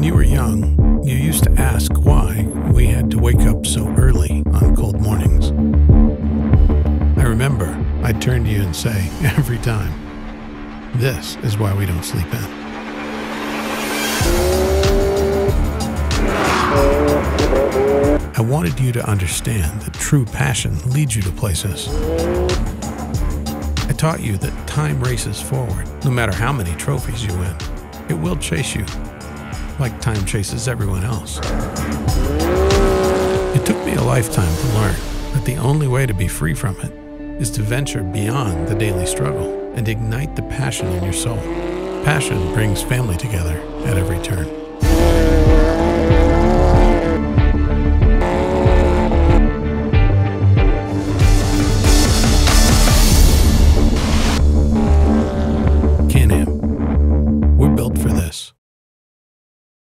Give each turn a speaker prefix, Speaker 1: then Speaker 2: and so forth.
Speaker 1: When you were young, you used to ask why we had to wake up so early on cold mornings. I remember I'd turn to you and say, every time, this is why we don't sleep in. I wanted you to understand that true passion leads you to places. I taught you that time races forward. No matter how many trophies you win, it will chase you, like time chases everyone else. It took me a lifetime to learn that the only way to be free from it is to venture beyond the daily struggle and ignite the passion in your soul. Passion brings family together at every turn.